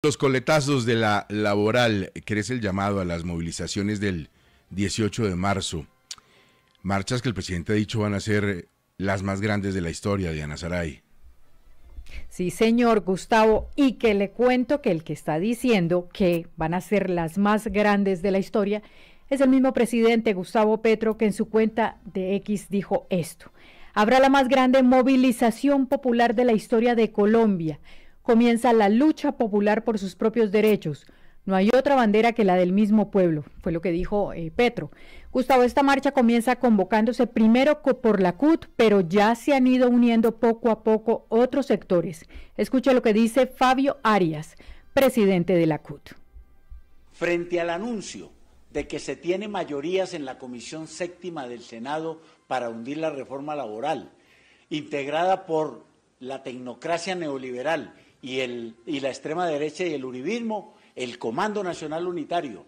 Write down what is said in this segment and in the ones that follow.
Los coletazos de la laboral, crece el llamado a las movilizaciones del 18 de marzo. Marchas que el presidente ha dicho van a ser las más grandes de la historia, Diana Saray. Sí, señor Gustavo, y que le cuento que el que está diciendo que van a ser las más grandes de la historia es el mismo presidente Gustavo Petro, que en su cuenta de X dijo esto: habrá la más grande movilización popular de la historia de Colombia. Comienza la lucha popular por sus propios derechos. No hay otra bandera que la del mismo pueblo, fue lo que dijo Petro. Gustavo, esta marcha comienza convocándose primero por la CUT, pero ya se han ido uniendo poco a poco otros sectores. Escuche lo que dice Fabio Arias, presidente de la CUT. Frente al anuncio de que se tiene mayorías en la Comisión Séptima del Senado para hundir la reforma laboral, integrada por la tecnocracia neoliberal y la extrema derecha y el uribismo, el Comando Nacional Unitario,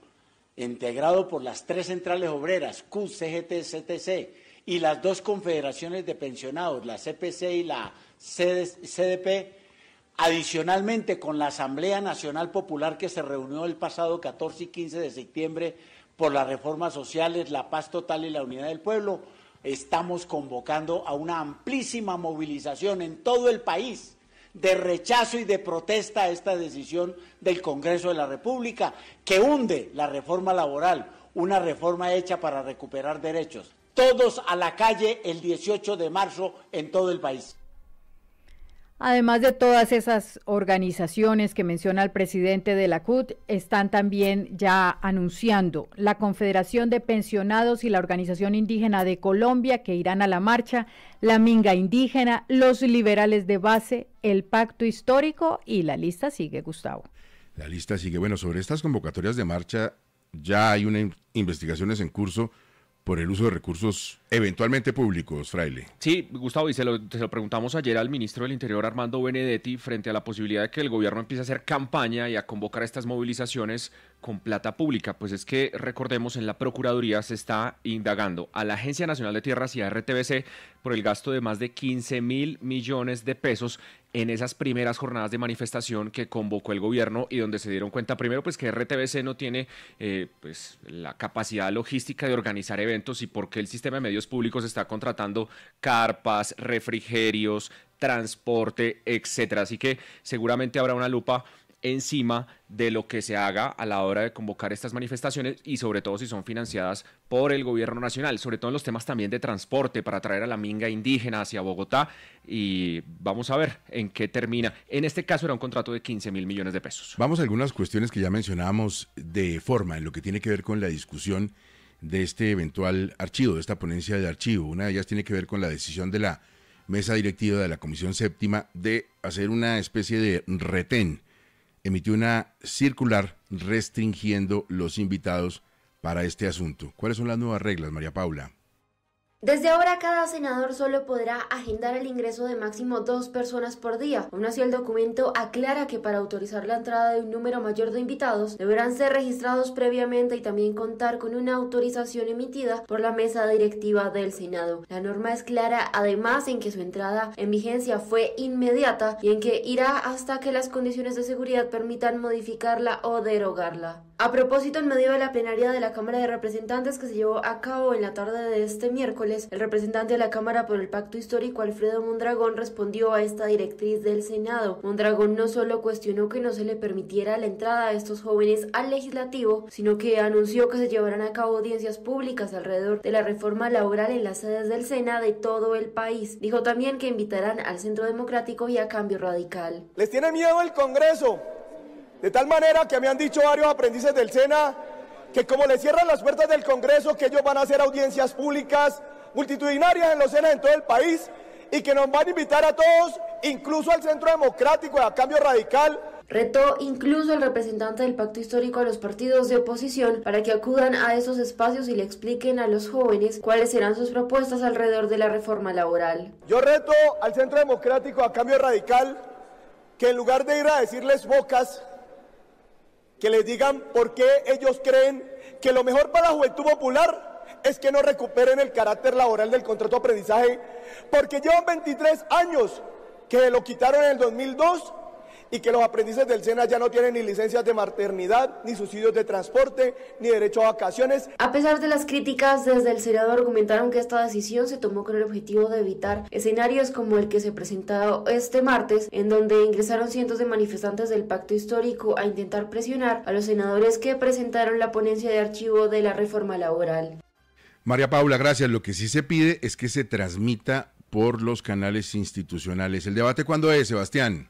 integrado por las tres centrales obreras, CUT, CGT, CTC, y las dos confederaciones de pensionados, la CPC y la CDP, adicionalmente con la Asamblea Nacional Popular que se reunió el pasado 14 y 15 de septiembre por las reformas sociales, la paz total y la unidad del pueblo, estamos convocando a una amplísima movilización en todo el país de rechazo y de protesta a esta decisión del Congreso de la República que hunde la reforma laboral, una reforma hecha para recuperar derechos. Todos a la calle el 18 de marzo en todo el país. Además de todas esas organizaciones que menciona el presidente de la CUT, están también ya anunciando la Confederación de Pensionados y la Organización Indígena de Colombia, que irán a la marcha, la Minga Indígena, los liberales de base, el Pacto Histórico, y la lista sigue, Gustavo. La lista sigue. Bueno, sobre estas convocatorias de marcha ya hay investigaciones en curso por el uso de recursos eventualmente públicos, Fraile. Sí, Gustavo, y se lo preguntamos ayer al ministro del Interior, Armando Benedetti, frente a la posibilidad de que el gobierno empiece a hacer campaña y a convocar estas movilizaciones con plata pública. Pues es que, recordemos, en la Procuraduría se está indagando a la Agencia Nacional de Tierras y a RTBC por el gasto de más de 15.000 millones de pesos en esas primeras jornadas de manifestación que convocó el gobierno y donde se dieron cuenta primero pues que RTBC no tiene pues la capacidad logística de organizar eventos y porque el sistema de medios públicos está contratando carpas, refrigerios, transporte, etcétera. Así que seguramente habrá una lupa encima de lo que se haga a la hora de convocar estas manifestaciones y sobre todo si son financiadas por el gobierno nacional, sobre todo en los temas también de transporte para traer a la minga indígena hacia Bogotá, y vamos a ver en qué termina. En este caso era un contrato de 15.000 millones de pesos. Vamos a algunas cuestiones que ya mencionábamos de forma en lo que tiene que ver con la discusión de este eventual archivo, de esta ponencia de archivo. Una de ellas tiene que ver con la decisión de la mesa directiva de la Comisión Séptima de hacer una especie de retén. Emitió una circular restringiendo los invitados para este asunto. ¿Cuáles son las nuevas reglas, María Paula? Desde ahora, cada senador solo podrá agendar el ingreso de máximo 2 personas por día. Aún así, el documento aclara que para autorizar la entrada de un número mayor de invitados, deberán ser registrados previamente y también contar con una autorización emitida por la mesa directiva del Senado. La norma es clara, además, en que su entrada en vigencia fue inmediata y en que irá hasta que las condiciones de seguridad permitan modificarla o derogarla. A propósito, en medio de la plenaria de la Cámara de Representantes que se llevó a cabo en la tarde de este miércoles, el representante de la Cámara por el Pacto Histórico, Alfredo Mondragón, respondió a esta directriz del Senado. Mondragón no solo cuestionó que no se le permitiera la entrada a estos jóvenes al legislativo, sino que anunció que se llevarán a cabo audiencias públicas alrededor de la reforma laboral en las sedes del SENA de todo el país. Dijo también que invitarán al Centro Democrático y a Cambio Radical. ¿Les tiene miedo el Congreso? De tal manera que me han dicho varios aprendices del SENA que como le cierran las puertas del Congreso, que ellos van a hacer audiencias públicas multitudinarias en los SENA en todo el país y que nos van a invitar a todos, incluso al Centro Democrático y a Cambio Radical. Retó incluso el representante del Pacto Histórico a los partidos de oposición para que acudan a esos espacios y le expliquen a los jóvenes cuáles serán sus propuestas alrededor de la reforma laboral. Yo reto al Centro Democrático, a Cambio Radical, que en lugar de ir a decirles bocas, que les digan por qué ellos creen que lo mejor para la juventud popular es que no recuperen el carácter laboral del contrato de aprendizaje, porque llevan 23 años que lo quitaron en el 2002 y que los aprendices del SENA ya no tienen ni licencias de maternidad, ni subsidios de transporte, ni derecho a vacaciones. A pesar de las críticas, desde el Senado argumentaron que esta decisión se tomó con el objetivo de evitar escenarios como el que se presentó este martes, en donde ingresaron cientos de manifestantes del pacto histórico a intentar presionar a los senadores que presentaron la ponencia de archivo de la reforma laboral. María Paula, gracias. Lo que sí se pide es que se transmita por los canales institucionales. ¿El debate cuándo es, Sebastián?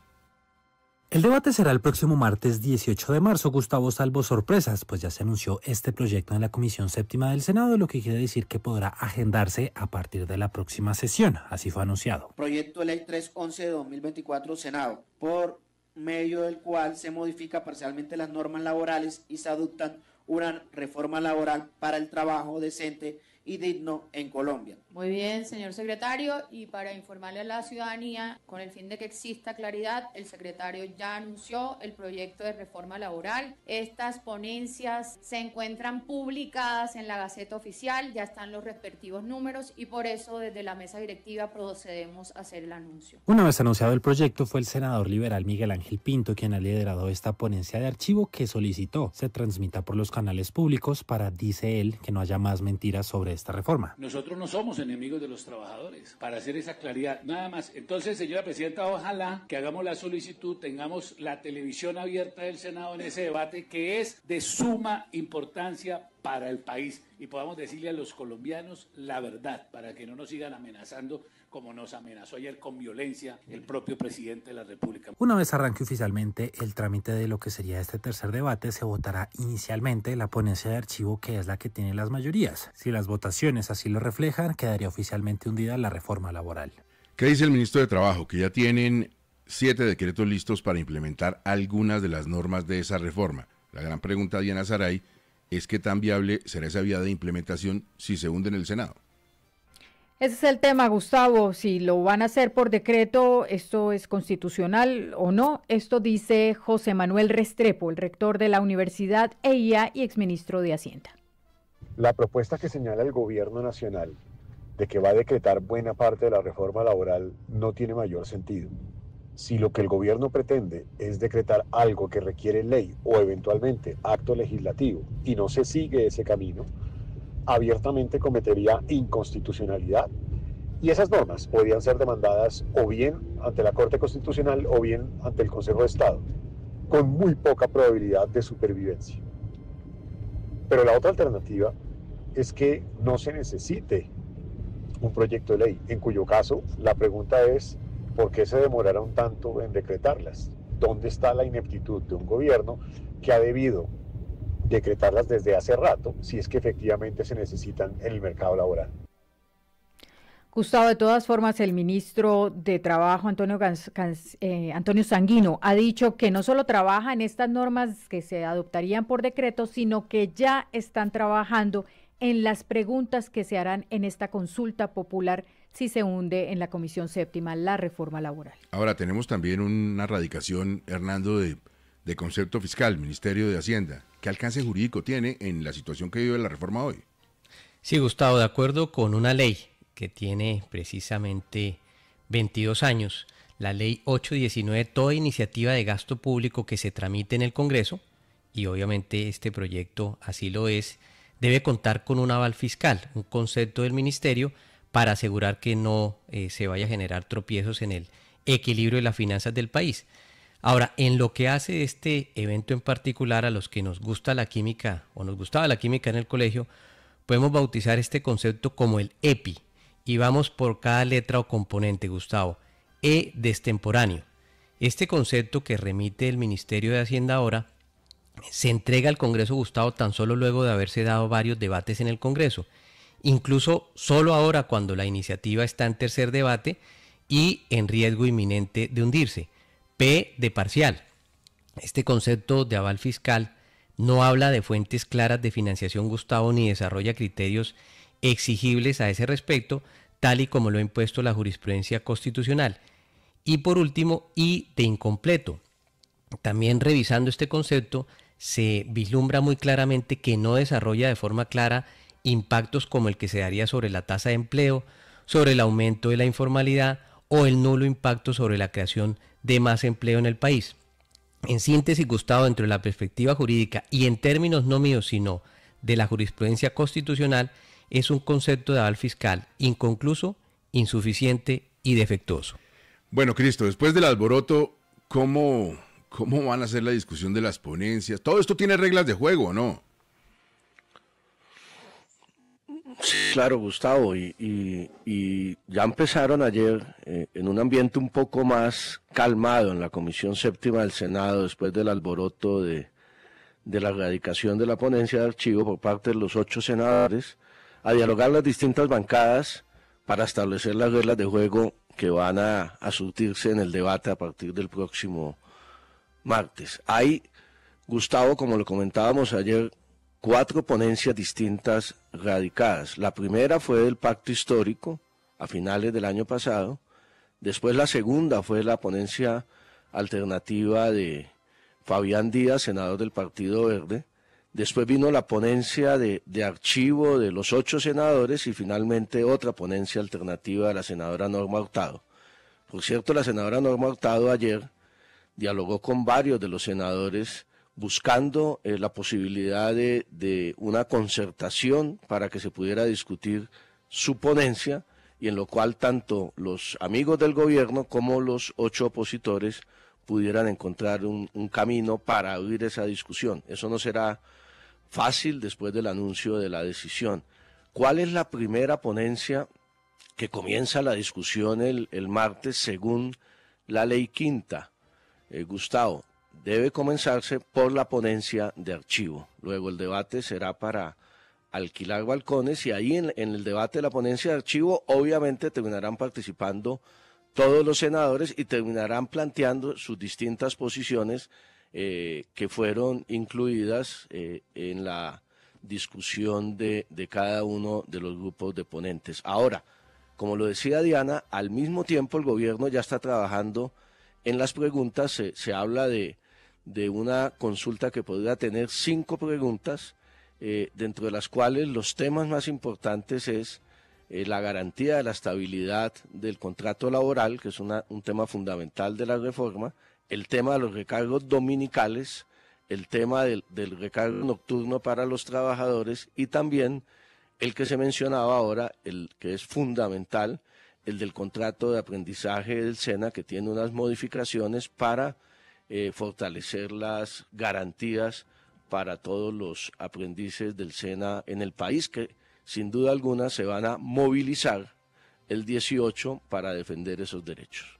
El debate será el próximo martes 18 de marzo, Gustavo, salvo sorpresas, pues ya se anunció este proyecto en la Comisión Séptima del Senado, lo que quiere decir que podrá agendarse a partir de la próxima sesión, así fue anunciado. Proyecto de Ley 311 de 2024, Senado, por medio del cual se modifica parcialmente las normas laborales y se adoptan una reforma laboral para el trabajo decente y digno en Colombia. Muy bien, señor secretario, y para informarle a la ciudadanía, con el fin de que exista claridad, el secretario ya anunció el proyecto de reforma laboral. Estas ponencias se encuentran publicadas en la Gaceta Oficial, ya están los respectivos números y por eso desde la mesa directiva procedemos a hacer el anuncio. Una vez anunciado el proyecto, fue el senador liberal Miguel Ángel Pinto quien ha liderado esta ponencia de archivo que solicitó se transmita por los canales públicos para, dice él, que no haya más mentiras sobre esta reforma. Nosotros no somos enemigos de los trabajadores, para hacer esa claridad, nada más. Entonces, señora presidenta, ojalá que hagamos la solicitud, tengamos la televisión abierta del Senado en ese debate que es de suma importancia para el país y podamos decirle a los colombianos la verdad, para que no nos sigan amenazando como nos amenazó ayer con violencia el propio presidente de la República. Una vez arranque oficialmente el trámite de lo que sería este tercer debate, se votará inicialmente la ponencia de archivo, que es la que tiene las mayorías. Si las votaciones así lo reflejan, quedaría oficialmente hundida la reforma laboral. ¿Qué dice el ministro de Trabajo? Que ya tienen 7 decretos listos para implementar algunas de las normas de esa reforma. La gran pregunta, Diana Saray, es qué tan viable será esa vía de implementación si se hunde en el Senado. Ese es el tema, Gustavo, si lo van a hacer por decreto, ¿esto es constitucional o no? Esto dice José Manuel Restrepo, el rector de la Universidad EIA y exministro de Hacienda. La propuesta que señala el gobierno nacional de que va a decretar buena parte de la reforma laboral no tiene mayor sentido. Si lo que el gobierno pretende es decretar algo que requiere ley o eventualmente acto legislativo y no se sigue ese camino, abiertamente cometería inconstitucionalidad y esas normas podrían ser demandadas o bien ante la Corte Constitucional o bien ante el Consejo de Estado, con muy poca probabilidad de supervivencia. Pero la otra alternativa es que no se necesite un proyecto de ley, en cuyo caso la pregunta es ¿por qué se demoraron tanto en decretarlas? ¿Dónde está la ineptitud de un gobierno que ha debido decretarlas desde hace rato, si es que efectivamente se necesitan en el mercado laboral? Gustavo, de todas formas, el ministro de Trabajo, Antonio Sanguino, ha dicho que no solo trabaja en estas normas que se adoptarían por decreto, sino que ya están trabajando en las preguntas que se harán en esta consulta popular si se hunde en la Comisión Séptima la reforma laboral. Ahora tenemos también una radicación, Hernando, de concepto fiscal, Ministerio de Hacienda. ¿Qué alcance jurídico tiene en la situación que vive la reforma hoy? Sí, Gustavo, de acuerdo con una ley que tiene precisamente 22 años, la ley 819, toda iniciativa de gasto público que se tramite en el Congreso, y obviamente este proyecto así lo es, debe contar con un aval fiscal, un concepto del ministerio para asegurar que no se vaya a generar tropiezos en el equilibrio de las finanzas del país. Ahora, en lo que hace este evento en particular, a los que nos gusta la química o nos gustaba la química en el colegio, podemos bautizar este concepto como el EPI. Y vamos por cada letra o componente, Gustavo. E de extemporáneo. Este concepto que remite el Ministerio de Hacienda ahora se entrega al Congreso, Gustavo, tan solo luego de haberse dado varios debates en el Congreso. Incluso solo ahora cuando la iniciativa está en tercer debate y en riesgo inminente de hundirse. P de parcial. Este concepto de aval fiscal no habla de fuentes claras de financiación, Gustavo, ni desarrolla criterios exigibles a ese respecto, tal y como lo ha impuesto la jurisprudencia constitucional. Y por último, I de incompleto. También revisando este concepto, se vislumbra muy claramente que no desarrolla de forma clara impactos como el que se daría sobre la tasa de empleo, sobre el aumento de la informalidad o el nulo impacto sobre la creación de más empleo en el país. En síntesis, Gustavo, dentro de la perspectiva jurídica y en términos no míos, sino de la jurisprudencia constitucional, es un concepto de aval fiscal inconcluso, insuficiente y defectuoso. Bueno, Cristo, después del alboroto, ¿cómo van a hacer la discusión de las ponencias? Todo esto tiene reglas de juego, ¿no? Sí, claro, Gustavo, y ya empezaron ayer en un ambiente un poco más calmado en la Comisión Séptima del Senado, después del alboroto de la erradicación de la ponencia de archivo por parte de los 8 senadores, a dialogar las distintas bancadas para establecer las reglas de juego que van a surtirse en el debate a partir del próximo martes. Hay, Gustavo, como lo comentábamos ayer, 4 ponencias distintas radicadas. La primera fue el pacto histórico a finales del año pasado. Después la segunda fue la ponencia alternativa de Fabián Díaz, senador del Partido Verde. Después vino la ponencia de archivo de los 8 senadores y finalmente otra ponencia alternativa de la senadora Norma Hurtado. Por cierto, la senadora Norma Hurtado ayer dialogó con varios de los senadores buscando la posibilidad de una concertación para que se pudiera discutir su ponencia y en lo cual tanto los amigos del gobierno como los 8 opositores pudieran encontrar un camino para abrir esa discusión. Eso no será fácil después del anuncio de la decisión. ¿Cuál es la primera ponencia que comienza la discusión el martes según la ley quinta? Gustavo, debe comenzarse por la ponencia de archivo. Luego el debate será para alquilar balcones y ahí en el debate de la ponencia de archivo obviamente terminarán participando todos los senadores y terminarán planteando sus distintas posiciones que fueron incluidas en la discusión de cada uno de los grupos de ponentes. Ahora, como lo decía Diana, al mismo tiempo el gobierno ya está trabajando en las preguntas, se habla de una consulta que podría tener 5 preguntas, dentro de las cuales los temas más importantes es la garantía de la estabilidad del contrato laboral, que es un tema fundamental de la reforma, el tema de los recargos dominicales, el tema del recargo nocturno para los trabajadores y también el que se mencionaba ahora, el que es fundamental, el del contrato de aprendizaje del SENA, que tiene unas modificaciones para fortalecer las garantías para todos los aprendices del SENA en el país, que sin duda alguna se van a movilizar el 18 para defender esos derechos.